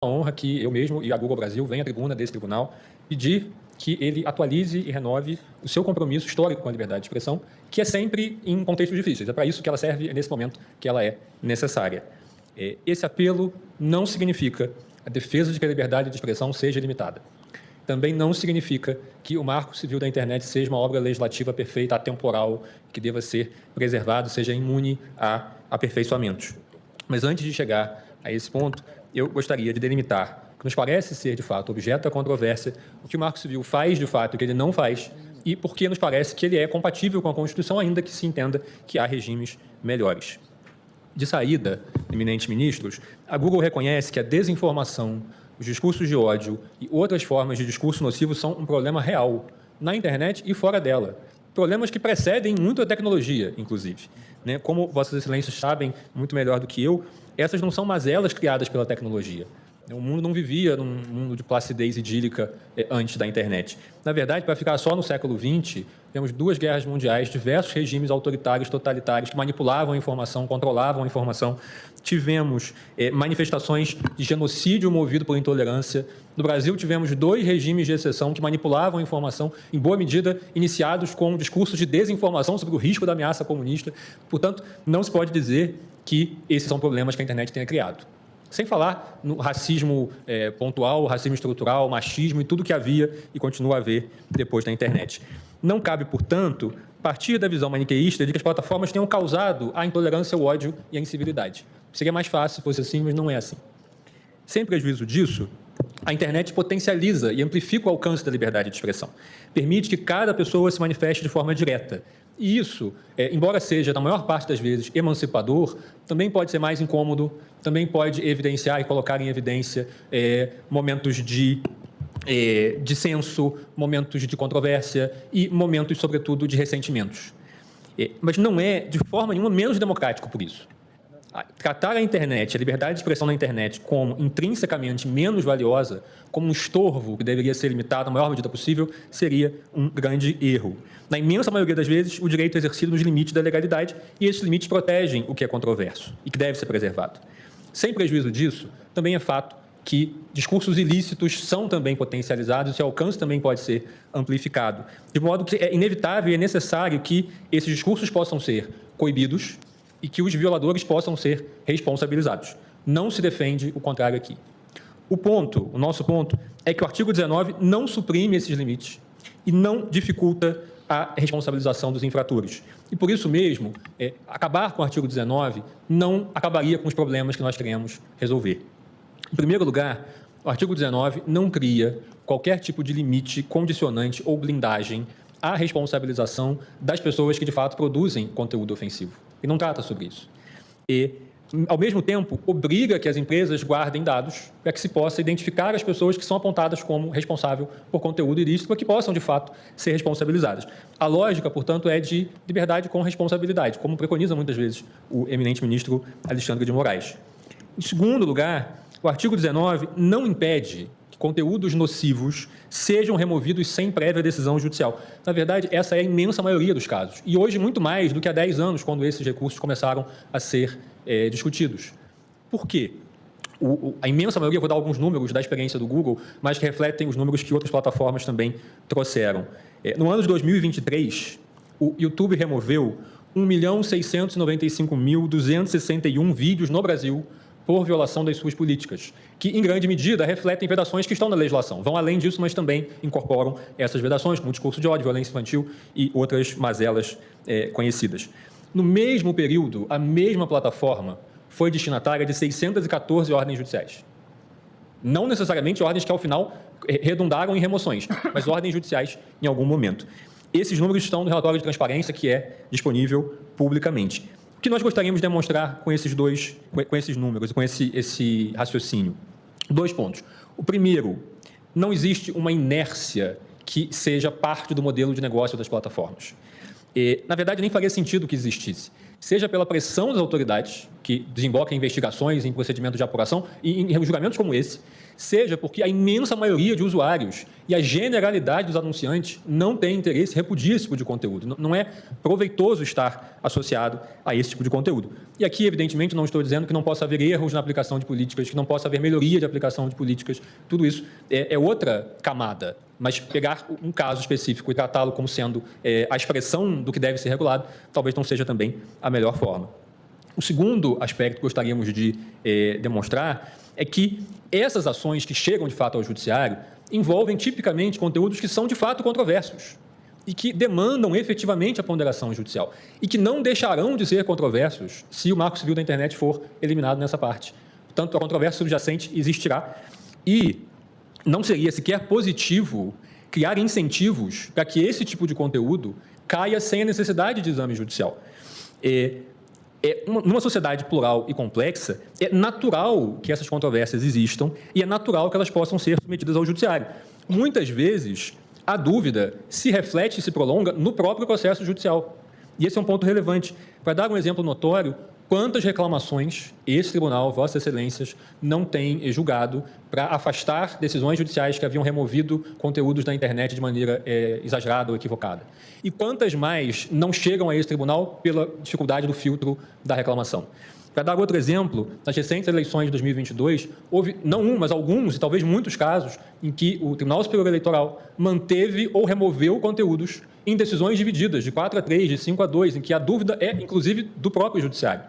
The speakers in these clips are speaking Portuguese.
honra que eu mesmo e a Google Brasil venha à tribuna desse tribunal pedir que ele atualize e renove o seu compromisso histórico com a liberdade de expressão, que é sempre em contextos difíceis. É para isso que ela serve, é nesse momento que ela é necessária. Esse apelo não significa a defesa de que a liberdade de expressão seja limitada. Também não significa que o Marco Civil da Internet seja uma obra legislativa perfeita, atemporal, que deva ser preservado, seja imune a aperfeiçoamentos. Mas antes de chegar a esse ponto, eu gostaria de delimitar que nos parece ser, de fato, objeto da controvérsia, o que o Marco Civil faz, de fato, e o que ele não faz, e porque nos parece que ele é compatível com a Constituição, ainda que se entenda que há regimes melhores. De saída, eminentes ministros, a Google reconhece que a desinformação, os discursos de ódio e outras formas de discurso nocivo são um problema real, na internet e fora dela. Problemas que precedem muito a tecnologia, inclusive. Como Vossas Excelências sabem muito melhor do que eu, essas não são mazelas criadas pela tecnologia. O mundo não vivia num mundo de placidez idílica antes da internet. Na verdade, para ficar só no século XX, temos 2 guerras mundiais, diversos regimes autoritários, totalitários, que manipulavam a informação, controlavam a informação. Tivemos manifestações de genocídio movido por intolerância. No Brasil, tivemos 2 regimes de exceção que manipulavam a informação, em boa medida iniciados com discursos de desinformação sobre o risco da ameaça comunista. Portanto, não se pode dizer que esses são problemas que a internet tenha criado. Sem falar no racismo pontual, racismo estrutural, machismo e tudo que havia e continua a haver depois da internet. Não cabe, portanto, partir da visão maniqueísta de que as plataformas tenham causado a intolerância, o ódio e a incivilidade. Seria mais fácil se fosse assim, mas não é assim. Sem prejuízo disso, a internet potencializa e amplifica o alcance da liberdade de expressão. Permite que cada pessoa se manifeste de forma direta. E isso, embora seja, na maior parte das vezes, emancipador, também pode ser mais incômodo, também pode evidenciar e colocar em evidência momentos de dissenso, momentos de controvérsia e momentos, sobretudo, de ressentimentos. Mas não é, de forma nenhuma, menos democrático por isso. Tratar a internet, a liberdade de expressão na internet, como intrinsecamente menos valiosa, como um estorvo que deveria ser limitado à maior medida possível, seria um grande erro. Na imensa maioria das vezes, o direito é exercido nos limites da legalidade e esses limites protegem o que é controverso e que deve ser preservado. Sem prejuízo disso, também é fato que discursos ilícitos são também potencializados e seu alcance também pode ser amplificado. De modo que é inevitável e é necessário que esses discursos possam ser coibidos e que os violadores possam ser responsabilizados. Não se defende o contrário aqui. O nosso ponto, é que o artigo 19 não suprime esses limites e não dificulta a responsabilização dos infratores. E por isso mesmo, acabar com o artigo 19 não acabaria com os problemas que nós queremos resolver. Em primeiro lugar, o artigo 19 não cria qualquer tipo de limite, condicionante ou blindagem à responsabilização das pessoas que, de fato, produzem conteúdo ofensivo. E não trata sobre isso. E, ao mesmo tempo, obriga que as empresas guardem dados para que se possa identificar as pessoas que são apontadas como responsável por conteúdo ilícito para que possam, de fato, ser responsabilizadas. A lógica, portanto, é de liberdade com responsabilidade, como preconiza muitas vezes o eminente ministro Alexandre de Moraes. Em segundo lugar, o artigo 19 não impede que conteúdos nocivos sejam removidos sem prévia decisão judicial. Na verdade, essa é a imensa maioria dos casos. E hoje, muito mais do que há 10 anos, quando esses recursos começaram a ser discutidos. Por quê? A imensa maioria, vou dar alguns números da experiência do Google, mas que refletem os números que outras plataformas também trouxeram. No ano de 2023, o YouTube removeu 1.695.261 vídeos no Brasil por violação das suas políticas, que, em grande medida, refletem vedações que estão na legislação. Vão além disso, mas também incorporam essas vedações, como discurso de ódio, violência infantil e outras mazelas conhecidas. No mesmo período, a mesma plataforma foi destinatária de 614 ordens judiciais. Não necessariamente ordens que, ao final, redundaram em remoções, mas ordens judiciais em algum momento. Esses números estão no relatório de transparência que é disponível publicamente. O que nós gostaríamos de demonstrar com esses números, com esse raciocínio? 2 pontos. O primeiro, não existe uma inércia que seja parte do modelo de negócio das plataformas. Na verdade, nem faria sentido que existisse. seja pela pressão das autoridades, que desemboca em investigações, em procedimentos de apuração e em julgamentos como esse, seja porque a imensa maioria de usuários e a generalidade dos anunciantes não tem interesse, repudia esse tipo de conteúdo. Não é proveitoso estar associado a esse tipo de conteúdo. E aqui, evidentemente, não estou dizendo que não possa haver erros na aplicação de políticas, que não possa haver melhoria de aplicação de políticas. Tudo isso é outra camada. Mas pegar um caso específico e tratá-lo como sendo a expressão do que deve ser regulado, talvez não seja também a melhor forma. O segundo aspecto que gostaríamos de demonstrar é que essas ações que chegam, de fato, ao judiciário envolvem tipicamente conteúdos que são, de fato, controversos e que demandam efetivamente a ponderação judicial e que não deixarão de ser controversos se o Marco Civil da Internet for eliminado nessa parte. Portanto, a controvérsia subjacente existirá e não seria sequer positivo criar incentivos para que esse tipo de conteúdo caia sem a necessidade de exame judicial. Numa sociedade plural e complexa, é natural que essas controvérsias existam e é natural que elas possam ser submetidas ao judiciário. Muitas vezes, a dúvida se reflete e se prolonga no próprio processo judicial. E esse é um ponto relevante. Para dar um exemplo notório, quantas reclamações esse tribunal, Vossas Excelências, não tem julgado para afastar decisões judiciais que haviam removido conteúdos da internet de maneira exagerada ou equivocada? E quantas mais não chegam a esse tribunal pela dificuldade do filtro da reclamação? Para dar outro exemplo, nas recentes eleições de 2022, houve não um, mas alguns e talvez muitos casos em que o Tribunal Superior Eleitoral manteve ou removeu conteúdos em decisões divididas, de 4-3, de 5-2, em que a dúvida é, inclusive, do próprio judiciário.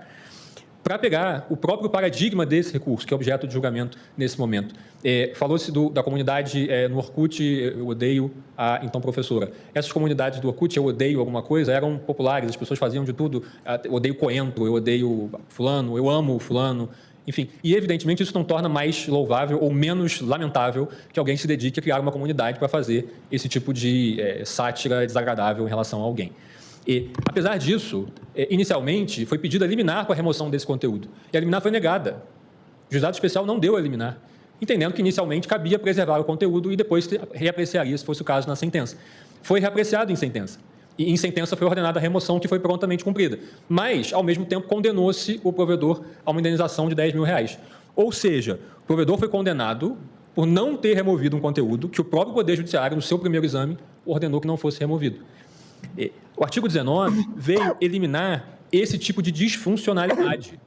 Para pegar o próprio paradigma desse recurso, que é objeto de julgamento nesse momento, falou-se da comunidade no Orkut, eu odeio a então professora. Essas comunidades do Orkut, eu odeio alguma coisa, eram populares, as pessoas faziam de tudo, eu odeio coentro, eu odeio fulano, eu amo fulano, enfim. E, evidentemente, isso não torna mais louvável ou menos lamentável que alguém se dedique a criar uma comunidade para fazer esse tipo de sátira desagradável em relação a alguém. E, apesar disso, inicialmente foi pedido a liminar com a remoção desse conteúdo. E a liminar foi negada. O juizado especial não deu a liminar, entendendo que inicialmente cabia preservar o conteúdo e depois reapreciaria, se fosse o caso, na sentença. Foi reapreciado em sentença. E em sentença foi ordenada a remoção, que foi prontamente cumprida. Mas, ao mesmo tempo, condenou-se o provedor a uma indenização de R$10 mil. Ou seja, o provedor foi condenado por não ter removido um conteúdo que o próprio Poder Judiciário, no seu primeiro exame, ordenou que não fosse removido. O artigo 19 veio eliminar esse tipo de disfuncionalidade.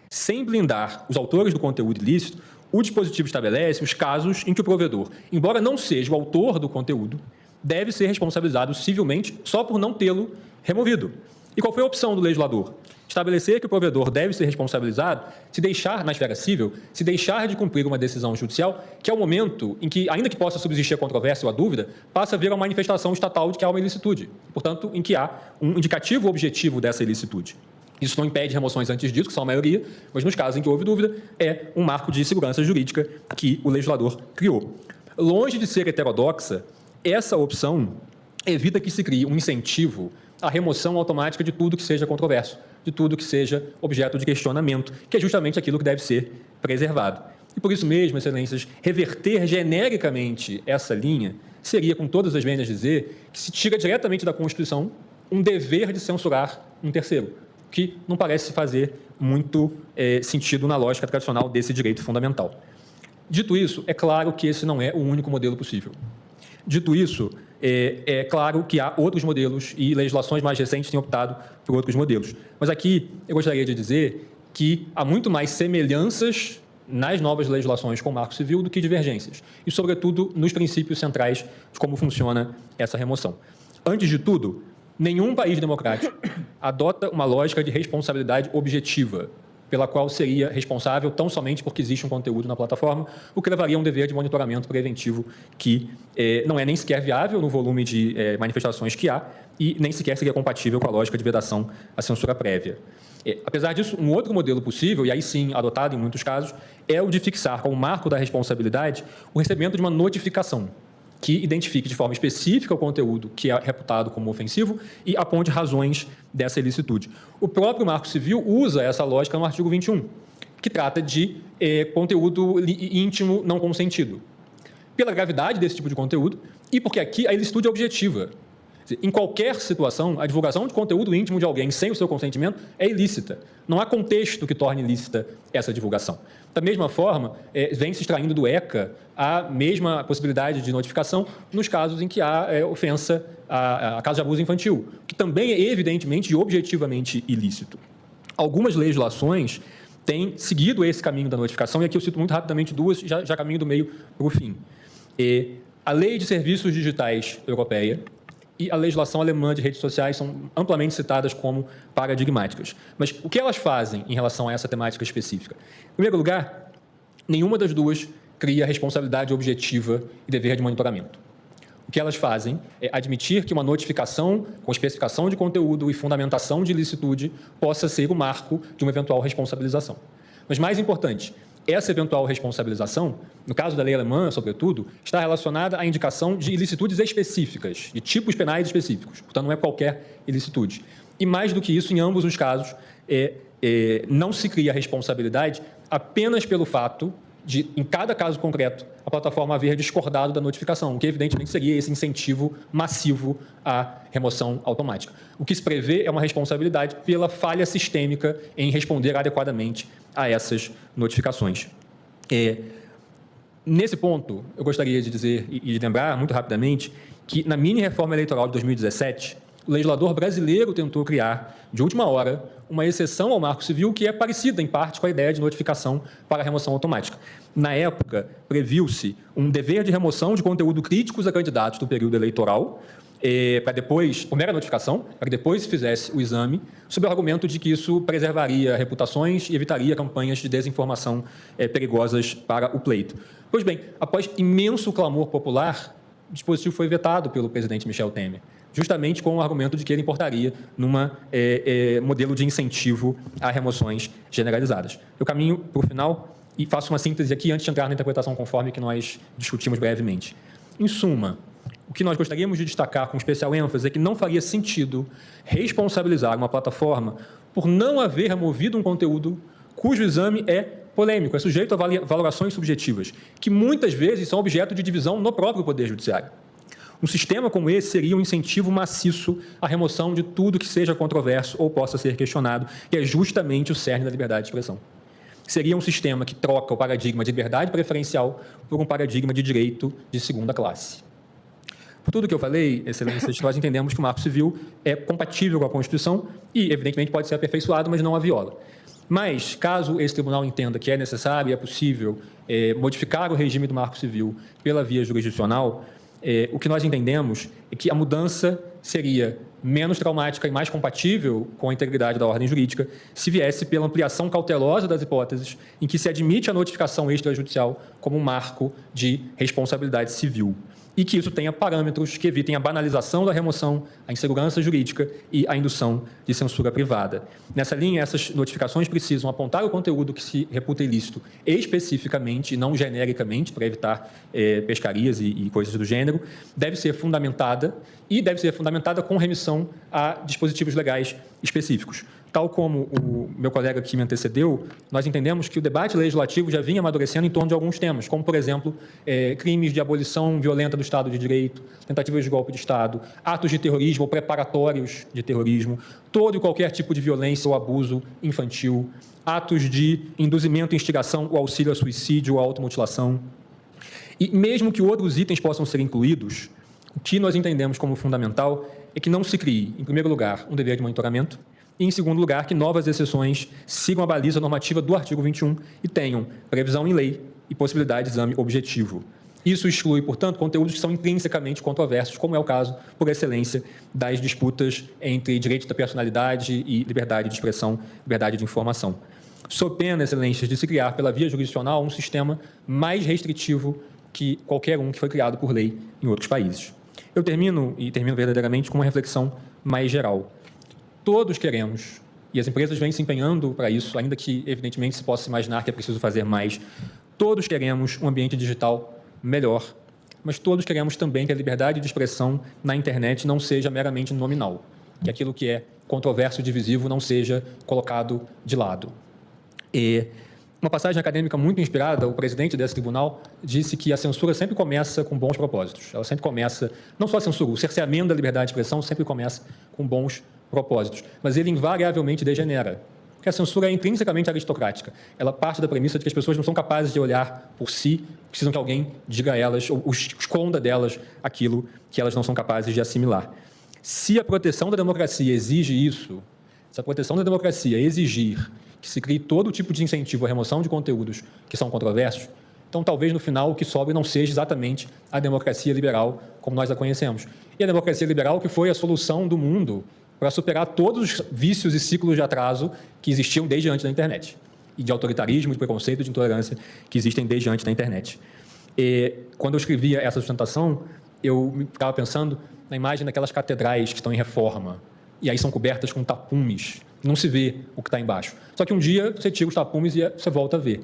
Sem blindar os autores do conteúdo ilícito, o dispositivo estabelece os casos em que o provedor, embora não seja o autor do conteúdo, deve ser responsabilizado civilmente só por não tê-lo removido. E qual foi a opção do legislador? Estabelecer que o provedor deve ser responsabilizado se deixar, na esfera civil, se deixar de cumprir uma decisão judicial, que é o momento em que, ainda que possa subsistir a controvérsia ou a dúvida, passa a vir a manifestação estatal de que há uma ilicitude, portanto, em que há um indicativo objetivo dessa ilicitude. Isso não impede remoções antes disso, que são a maioria, mas nos casos em que houve dúvida, é um marco de segurança jurídica que o legislador criou. Longe de ser heterodoxa, essa opção evita que se crie um incentivo à remoção automática de tudo que seja controverso, de tudo que seja objeto de questionamento, que é justamente aquilo que deve ser preservado. E por isso mesmo, Excelências, reverter genericamente essa linha seria, com todas as vênias, dizer que se tira diretamente da Constituição um dever de censurar um terceiro, que não parece fazer muito sentido na lógica tradicional desse direito fundamental. Dito isso, é claro que esse não é o único modelo possível. Dito isso, é claro que há outros modelos e legislações mais recentes têm optado por outros modelos. Mas aqui eu gostaria de dizer que há muito mais semelhanças nas novas legislações com o Marco Civil do que divergências, e, sobretudo, nos princípios centrais de como funciona essa remoção. Antes de tudo, nenhum país democrático adota uma lógica de responsabilidade objetiva, pela qual seria responsável tão somente porque existe um conteúdo na plataforma, o que levaria a um dever de monitoramento preventivo que não é nem sequer viável no volume de manifestações que há e nem sequer seria compatível com a lógica de vedação à censura prévia. Apesar disso, um outro modelo possível, e aí sim adotado em muitos casos, é o de fixar como marco da responsabilidade o recebimento de uma notificação que identifique de forma específica o conteúdo que é reputado como ofensivo e aponte razões dessa ilicitude. O próprio Marco Civil usa essa lógica no artigo 21, que trata de conteúdo íntimo não consentido. Pela gravidade desse tipo de conteúdo e porque aqui a ilicitude é objetiva. Em qualquer situação, a divulgação de conteúdo íntimo de alguém sem o seu consentimento é ilícita. Não há contexto que torne ilícita essa divulgação. Da mesma forma, vem se extraindo do ECA a mesma possibilidade de notificação nos casos em que há ofensa a caso de abuso infantil, que também é evidentemente e objetivamente ilícito. Algumas legislações têm seguido esse caminho da notificação, e aqui eu cito muito rapidamente duas, já caminho do meio para o fim. A Lei de Serviços Digitais Europeia e a legislação alemã de redes sociais são amplamente citadas como paradigmáticas. Mas o que elas fazem em relação a essa temática específica? Em primeiro lugar, nenhuma das duas cria responsabilidade objetiva e dever de monitoramento. O que elas fazem é admitir que uma notificação com especificação de conteúdo e fundamentação de ilicitude possa ser o marco de uma eventual responsabilização. Mas, mais importante, essa eventual responsabilização, no caso da lei alemã, sobretudo, está relacionada à indicação de ilicitudes específicas, de tipos penais específicos, portanto, não é qualquer ilicitude. E, mais do que isso, em ambos os casos, não se cria responsabilidade apenas pelo fato de, em cada caso concreto, a plataforma haver discordado da notificação, o que evidentemente seria esse incentivo massivo à remoção automática. O que se prevê é uma responsabilidade pela falha sistêmica em responder adequadamente a essas notificações. Nesse ponto, eu gostaria de dizer e de lembrar muito rapidamente que, na mini-reforma eleitoral de 2017, o legislador brasileiro tentou criar, de última hora, uma exceção ao Marco Civil que é parecida, em parte, com a ideia de notificação para a remoção automática. Na época, previu-se um dever de remoção de conteúdo críticos a candidatos do período eleitoral, para depois, por mera notificação, para que depois se fizesse o exame, sob o argumento de que isso preservaria reputações e evitaria campanhas de desinformação perigosas para o pleito. Pois bem, após imenso clamor popular, o dispositivo foi vetado pelo presidente Michel Temer, justamente com o argumento de que ele importaria num modelo de incentivo a remoções generalizadas. Eu caminho para o final e faço uma síntese aqui antes de entrar na interpretação conforme que nós discutimos brevemente. Em suma, o que nós gostaríamos de destacar com especial ênfase é que não faria sentido responsabilizar uma plataforma por não haver removido um conteúdo cujo exame é polêmico, é sujeito a valorações subjetivas, que muitas vezes são objeto de divisão no próprio Poder Judiciário. Um sistema como esse seria um incentivo maciço à remoção de tudo que seja controverso ou possa ser questionado, que é justamente o cerne da liberdade de expressão. Seria um sistema que troca o paradigma de liberdade preferencial por um paradigma de direito de segunda classe. Por tudo que eu falei, excelências, nós entendemos que o Marco Civil é compatível com a Constituição e, evidentemente, pode ser aperfeiçoado, mas não a viola. Mas, caso esse tribunal entenda que é necessário e é possível modificar o regime do Marco Civil pela via jurisdicional, o que nós entendemos é que a mudança seria menos traumática e mais compatível com a integridade da ordem jurídica se viesse pela ampliação cautelosa das hipóteses em que se admite a notificação extrajudicial como um marco de responsabilidade civil e que isso tenha parâmetros que evitem a banalização da remoção, a insegurança jurídica e a indução de censura privada. Nessa linha, essas notificações precisam apontar o conteúdo que se reputa ilícito especificamente e não genericamente, para evitar pescarias e coisas do gênero, deve ser fundamentada com remissão a dispositivos legais específicos. Tal como o meu colega que me antecedeu, nós entendemos que o debate legislativo já vinha amadurecendo em torno de alguns temas, como, por exemplo, crimes de abolição violenta do Estado de Direito, tentativas de golpe de Estado, atos de terrorismo ou preparatórios de terrorismo, todo e qualquer tipo de violência ou abuso infantil, atos de induzimento, instigação ou auxílio a suicídio ou automutilação. E mesmo que outros itens possam ser incluídos, o que nós entendemos como fundamental é que não se crie, em primeiro lugar, um dever de monitoramento, e, em segundo lugar, que novas exceções sigam a baliza normativa do artigo 21 e tenham previsão em lei e possibilidade de exame objetivo. Isso exclui, portanto, conteúdos que são intrinsecamente controversos, como é o caso, por excelência, das disputas entre direito da personalidade e liberdade de expressão, liberdade de informação. Sob pena, excelências, de se criar pela via jurisdicional um sistema mais restritivo que qualquer um que foi criado por lei em outros países. Eu termino verdadeiramente com uma reflexão mais geral. Todos queremos, e as empresas vêm se empenhando para isso, ainda que, evidentemente, se possa imaginar que é preciso fazer mais, todos queremos um ambiente digital melhor, mas todos queremos também que a liberdade de expressão na internet não seja meramente nominal, que aquilo que é controverso e divisivo não seja colocado de lado. uma passagem acadêmica muito inspirada, o presidente desse tribunal disse que a censura sempre começa com bons propósitos. Ela sempre começa, não só a censura, o cerceamento da liberdade de expressão sempre começa com bons propósitos, mas ele invariavelmente degenera. Porque a censura é intrinsecamente aristocrática. Ela parte da premissa de que as pessoas não são capazes de olhar por si, precisam que alguém diga a elas ou esconda delas aquilo que elas não são capazes de assimilar. Se a proteção da democracia exige isso, se a proteção da democracia exigir que se crie todo tipo de incentivo à remoção de conteúdos que são controversos, então talvez no final o que sobre não seja exatamente a democracia liberal como nós a conhecemos. E a democracia liberal que foi a solução do mundo para superar todos os vícios e ciclos de atraso que existiam desde antes da internet, e de autoritarismo, de preconceito, de intolerância que existem desde antes da internet. E, quando eu escrevia essa sustentação, eu ficava pensando na imagem daquelas catedrais que estão em reforma, e aí são cobertas com tapumes, não se vê o que está embaixo. Só que um dia você tira os tapumes e você volta a ver.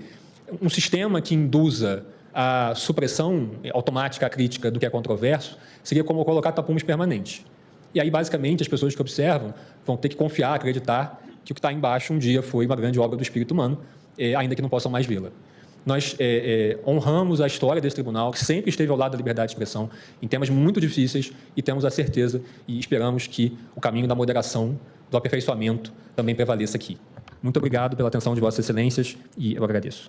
Um sistema que induza a supressão automática, a crítica do que é controverso, seria como colocar tapumes permanentes. E aí, basicamente, as pessoas que observam vão ter que confiar, acreditar que o que está embaixo um dia foi uma grande obra do espírito humano, ainda que não possam mais vê-la. Nós honramos a história desse tribunal, que sempre esteve ao lado da liberdade de expressão, em temas muito difíceis, e temos a certeza e esperamos que o caminho da moderação, do aperfeiçoamento, também prevaleça aqui. Muito obrigado pela atenção de Vossas Excelências e eu agradeço.